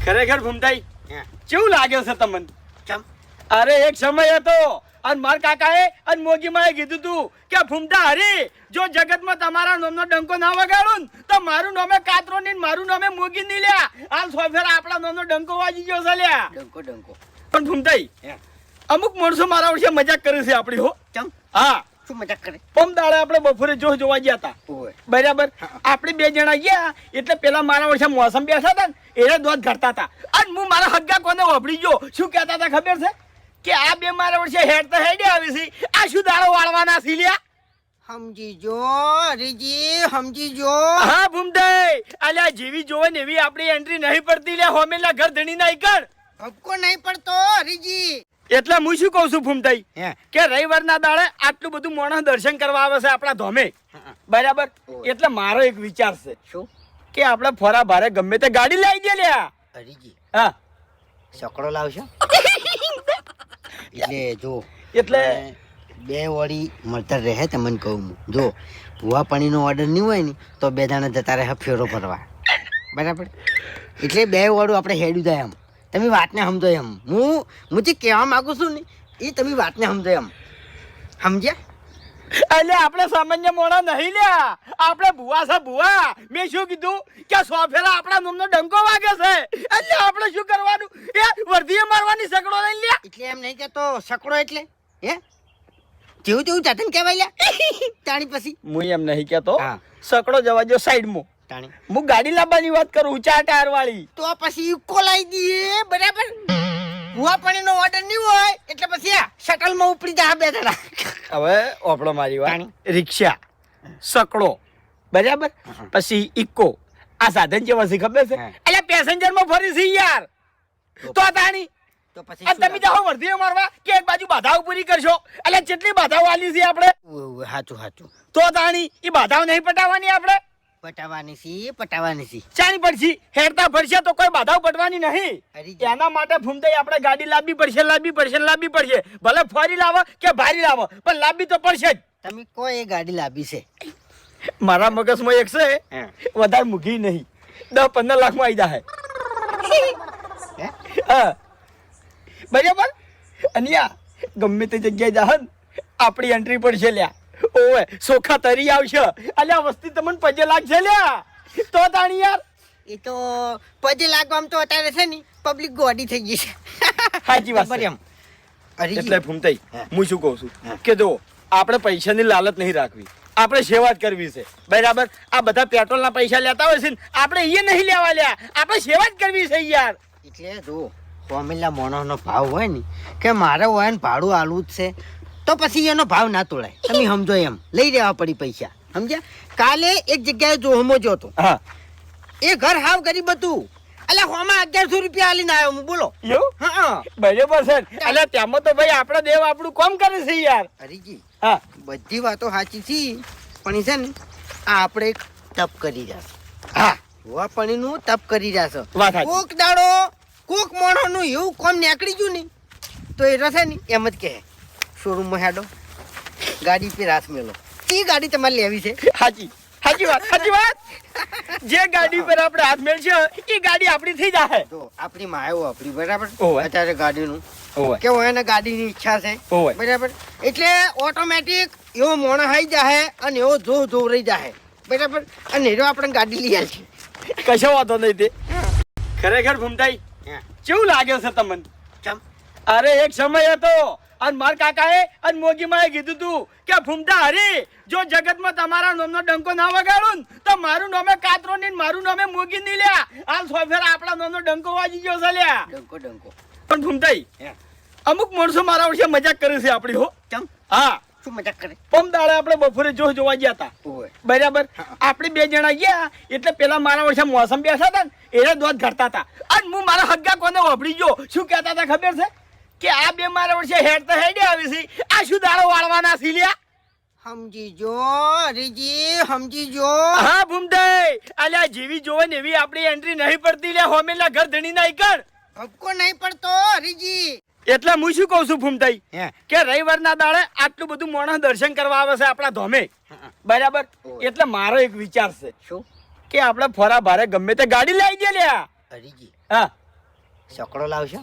ખરેખર ભૂમતાઈ કેવું લાગે છે તમને? ચમ અરે એક સમય હતો અને મારા કાકાએ અને મોગીમાએ કીધું તું કે ભૂમતા હરી જો જગતમાં તમારા નામનો ડંકો ના વગાડું ને તો મારું નામે કાતરો ની મારું નામે મોગી ની લ્યા હાલ સોફેર આપણા નામનો ડંકો વાજી ગયો છે લ્યા. ડંકો ડંકો પણ ભૂમતાઈ અમુક માણસો મારા વર્ષે મજાક કરે છે આપણી હો. ચમ હા શું મજાક કરે? પમદાડે આપણે બપોરે જોવા ગયા હતા ઓય બરાબર. આપણે બે જણા ગયા એટલે પેલા મારા વર્ષે મોસમ બેઠા હતા ને એને દોધ ઘડતા હતા અને હું મારા હગ્ગા કોને વાપરી ગયો શું કહેતા હતા ખબર છે કે આ બે મારા વર્ષે હેડ તો હેડે આવી છે આ શું દાડો વાળવાના છે લ્યા. સમજી જો હરીજી સમજી જો. હા ભૂમતાઈ અલ્યા જેવી જોવે ને એવી આપણી એન્ટ્રી નહીં પડતી લ્યા હોમેલા ઘર ધણી ના કર ભપકો નહીં પડતો હરીજી. એટલે હું શું કહું છું ભૂમતાઈ હે કે રવિવારના દાડે આટલું બધું માણસ દર્શન કરવા આવે છે આપણા ધોમે બરાબર. એટલે મારો એક વિચાર છે શું કે આપણે ફરા ભારે ગમે તે ગાડી લઈ ગયા લ્યા. હરીજી હા સકડો લાવશો? એટલે જો એટલે બે વળી મળતર રહે તમને કહું હું જો ભૂવા પાણીનો ઓર્ડર નહીં હોય ને તો બે દાણા જતા રહે ફેરો ભરવા બરાબર. એટલે બે વાળું આપણે હેડ્યું જાય એમ તમે વાતને સમજો એમ. હું જે કહેવા માંગુ છું ને એ તમે વાતને સમજો એમ સમજ્યા? એટલે આપણે સામાન્ય મોણા નહીં લ્યા આપણે ભુવા છે ભુવા. મેં શું કીધું કે સોફેરા આપણા નામનો ડંકો વાગે છે એટલે આપણે શું કરવાનું એ વર્ધીએ મારવાની સકડો લઈ લ્યા. એટલે એમ નહીં કહેતો સકડો એટલે હે જેવું તેવું ચાટન કહેવાય લ્યા તાણી પછી હું એમ નહીં કેતો હા. સકડો જવા જો સાઈડમાં તાણી હું ગાડી લાવવાની વાત કરું 4 ટાયર વાળી. તો પછી ઇકો લાવી દઈએ બરાબર. ભૂવા પાણીનો ઓર્ડર નહીં હોય એટલે પછી આ શટલમાં ઉપડી જા બે જણા. હવે ઓપડો મારી વાત રિક્ષા સકડો બરાબર પછી ઇકો આ સાધન કેવા છે ખબર છે એટલે પેસેન્જર માં ફરી છે યાર. તો તાણી તો પછી આ તમે જાઓ વર્ધીઓ મારવા કે એક બાજુ બાધાઓ પૂરી કરશો એટલે કેટલી બાધાઓ આલી છે આપણે. સાચું સાચું તો તાણી એ બાધાઓ નહીં પટાવવાની આપણે પટાવાની છે ચાની પડશે હેરતા ભરશે તો કોઈ બાધાઓ પટવાની નહીં. હરીજી એના માટે ભૂમતાઈ આપણે ગાડી લાવવી પડશે ભલે ફરી લાવો કે ભારી લાવો પણ લાવવી તો પડશે જ. તમે કોઈ ગાડી લાવી છે મારા મગજમાં એક છે વધારે મૂકી નહીં 10-15 લાખમાં આવી જાય હા બરાબર. અને ગમે તે જગ્યાએ જાહન આપણી એન્ટ્રી પડશે લ્યા. ઓવે સોખા તરી આવશે અલ્યા વસ્તી તમને પજે લાગશે લ્યા. તો તાણી યાર એ તો પજે લાગવામાં તો અત્યારે છે ને પબ્લિક ગોડી થઈ ગઈ છે. સાચી વાત છે. એમ એટલે ભૂમતાઈ હું શું કહું છું કે જો આપણે પૈસાની લાલચ નહીં રાખવી આપણે સેવા જ કરવી છે બરાબર. આ બધા પેટ્રોલના પૈસા લેતા હોય છે ને આપણે એ નહીં લેવા લ્યા આપણે સેવા જ કરવી છે યાર. એટલે જો ફોર્મ્યુલા મોણોનો ભાવ હોય ને કે મારે હોય ને ભાડું આલવું જ છે તો પછી એનો ભાવ ના તોડાય. તમે સમજો એમ લઈ લેવા પડી પૈસા સમજ્યા. કાલે એક જગ્યાએ જોહમો જોતો હા એ ઘર હાવ ગરીબ હતું એટલે હોમાં 1100 રૂપિયા આલીને આવ્યો હું બોલો. એવું હા બરાબર છે એટલે તેમાં તો ભાઈ આપણે દેવ આપણું કામ કરે છે યાર. હરીજી હા બધી વાતો સાચી છે પણ છે ને આ આપણે એક તપ કરી રહ્યા હા હોવા પાણીનું તપ કરી રહ્યા છો. વાત સાચી. કોક દાડો કોક મોણોનું એવું કોમ નીકળી ગયું ને તો એ રસે ને એમ જ કહે શોરૂમમાં હેડો ગાડી પે રાસ મેલો. એ ગાડી તમારે લેવી છે સાચી વાત જે ગાડી પર આપણે હાથ મેળશે એ ગાડી આપણી થઈ જાય. જો આપણી માયો આપણી બરાબર ઓવે. અત્યારે ગાડીનું ઓવે કેવું એને ગાડીની ઈચ્છા છે ઓવે. બરાબર એટલે ઓટોમેટિક એવો મોણો આવી જાય અને એવો જો રહી જાય બરાબર અને એનો આપણે ગાડી લઈ આલ છે. કશો વાંધો નહીં તે ખરેખર ભૂમતાઈ કેવું લાગે છે તમને? ચમ અરે એક સમય હતો અને મારા કાકાએ અને મોગીમાએ કીધું તું કે ભૂમતા હરી જો જગતમાં તમારા નામનો ડંકો ના વગાડું ને તો મારું નામે કાતરો ની મારું નામે મોગી ની લ્યા હાલ સોફેર આપણા નામનો ડંકો વાજી ગયો છે લ્યા. ડંકો પણ ભૂમતાઈ અમુક માણસો મારા વર્ષે મજાક કરે છે આપણી હો. ચમ હા શું મજાક કરે? પમદાડે આપણે બપોરે જોવા ગયા હતા ઓય બરાબર. આપણે બે જણા ગયા એટલે પેલા મારા વર્ષે મોસમ બેઠા હતા ને એને દોધ ઘડતા હતા અને હું મારા હગ્ગા કોને વાપરી ગયો શું કહેતા હતા ખબર છે કે આ બે મારા વર્ષે હેડ તો હેડે આવી છે આ શું દાડો વાળવાના છે લ્યા. સમજી જો હરીજી સમજી જો. હા ભૂમતાઈ અલ્યા જેવી જોવે ને એવી આપણી એન્ટ્રી નહીં પડતી લ્યા હોમેલા ઘર ધણી ના કર ભપકો નહીં પડતો હરીજી. એટલે હું શું કહું છું ભૂમતાઈ હે કે રવિવારના દાડે આટલું બધું માણસ દર્શન કરવા આવે છે આપણા ધોમે બરાબર. એટલે મારો એક વિચાર છે શું કે આપણે ફરા ભારે ગમે તે ગાડી લઈ ગયા લ્યા. હરીજી હા સકડો લાવશો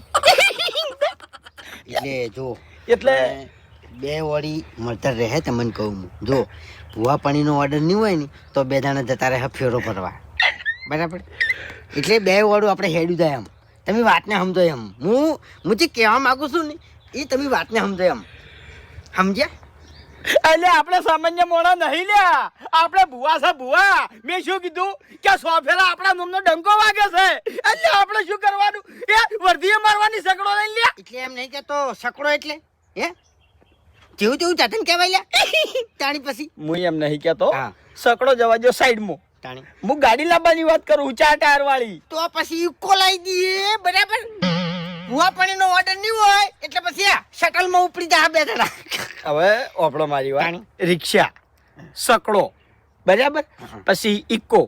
એટલે જો એટલે બે વાળી મળતર રહે તમને કહું હું જો ભૂવા પાણીનો ઓર્ડર નહીં હોય ને તો બે દાણા જતા રહે ફેરો ભરવા બરાબર એટલે બે વાળું આપણે હેડ્યું જાય એમ તમે વાતને સમજો એમ હું જે કહેવા માગું છું ને એ તમે વાતને સમજો એમ સમજ્યા એટલે આપણે સામાન્ય મોણા નહીં લ્યા આપણે ભુવા છે ભુવા મેં શું કીધું કે સોફેરા આપણા નામનો ડંકો વાગે છે એટલે આપણે શું કરવાનું એ વર્ધીએ મારવાની સકડો લઈ લ્યા એટલે એમ નહીં કહેતો સકડો એટલે હે જેવું તેવું જાતે ને કહેવાય લ્યા તાણી પછી હું એમ નહીં કેતો હા. સકડો જવા જો સાઈડમાં તાણી હું ગાડી લાવવાની વાત કરું 4 ટાયર વાળી તો પછી ઇકો લાવી દઈએ બરાબર ભૂવા પાણીનો ઓર્ડર નહીં હોય એટલે પછી આ શટલમાં ઉપડી જા બે જણા હવે ઓપડો મારી વાત તાણી. રિક્ષા સકડો બરાબર પછી ઇકો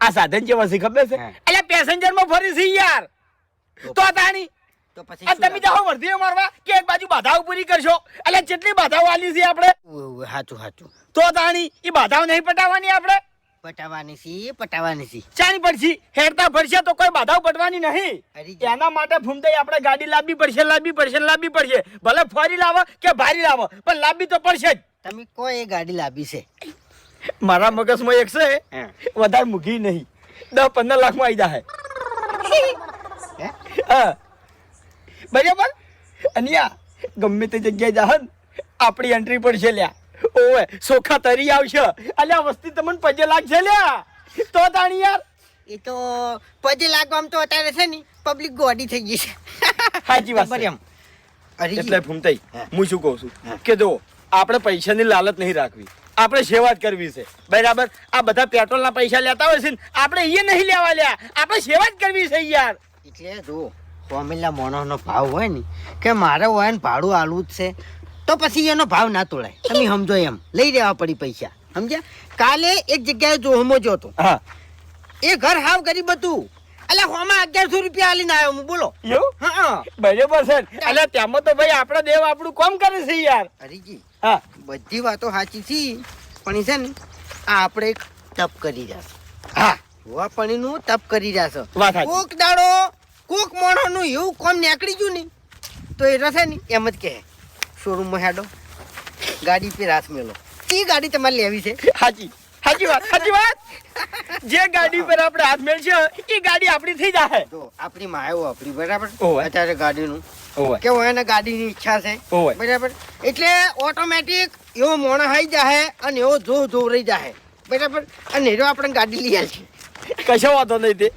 આ સાધન જેવા છે ખબર છે હા. એટલે પેસેન્જર માં ફરી છે યાર તો તાણી તો પછી આ તમે જાઓ વર્ધીઓ મારવા કે એક બાજુ બાધાઓ પૂરી કરશો એટલે જેટલી બાધાઓ આલી છે આપણે સાચું સાચું તો તાણી એ બાધાઓ નહીં પટાવવાની આપણે પટાવાની સી ચાની પડશે હેરતા ફરશે તો કોઈ બાધાઓ પટવાની નહીં અરે એના માટે ફૂમતાઈ આપણે ગાડી લાવવી પડશે ભલે ફરી લાવો કે ભારી લાવો પણ લાવવી તો પડશે જ તમે કોઈ એ ગાડી લાવી છે મારા મગજમાં એક છે હા. વધારે મૂકી નહીં 10-15 લાખમાં આવી જાય હે? હા બરાબર અને આ ગમે તે જગ્યાએ જાહન આપણી એન્ટ્રી પડશે લ્યા ઓવે સોખા તરી આવશે અલ્યા વસ્તી તમને પજે લાગશે લ્યા તો તાણી યાર એ તો પજે લાગવામાં તો અત્યારે છે ને પબ્લિક ગોડી થઈ ગઈ છે સાચી વાત છે. બરાબર એમ અરે એટલે ફૂમતાઈ હા. હું શું કહું છું હા. કે જો આપણે પૈસાની લાલચ નહીં રાખવી આપણે સેવા જ કરવી છે બરાબર આ બધા પેટ્રોલના પૈસા લેતા હોય છે ને આપણે એ નહીં લેવા લ્યા આપણે સેવા જ કરવી છે યાર એટલે જો ફોર્મ્યુલા મોણોનો ભાવ હોય ને કે મારે હોય ને ભાડું આલવું જ છે તો પછી એનો ભાવ ના તોડાય તમે સમજો એમ લઈ દેવા પડી પૈસા સમજ્યા કાલે એક જગ્યાએ જોહમો જોતો હા એ ઘર હાવ ગરીબ હતું એટલે હોમાં 1100 રૂપિયા આલીને આવ્યો હું બોલો એવું હા બરાબર છે એટલે તેમાં તો ભાઈ આપણે દેવ આપણું કામ કરે છે યાર હરીજી હા બધી વાતો સાચી છે પણ એ છે ને આ આપણે એક તપ કરી રહ્યા હા હોવા પાણીનું તપ કરી રહ્યા છો વાત સાચી. કોક દાડો કોક મોણોનું એવું કામ નીકળી ગયું ને તો એ રસે ને એમ જ કહે શોરૂમમાં હેડો ગાડી પે રાસ મેલો એ ગાડી તમારે લેવી છે સાચી વાત જે ગાડી પર આપણે હાથ મેળશે એ ગાડી આપણી થઈ જાય તો આપણી માયો આપણી બરાબર ઓવે. અત્યારે ગાડીનું ઓવે કે હોય ને ગાડીની ઈચ્છા છે ઓવે. બરાબર એટલે ઓટોમેટિક એવો મોણો આવી જાય અને એવો જો રહી જાય બરાબર અને એનો આપણે ગાડી લઈ આવી કશો વાંધો નહીં તે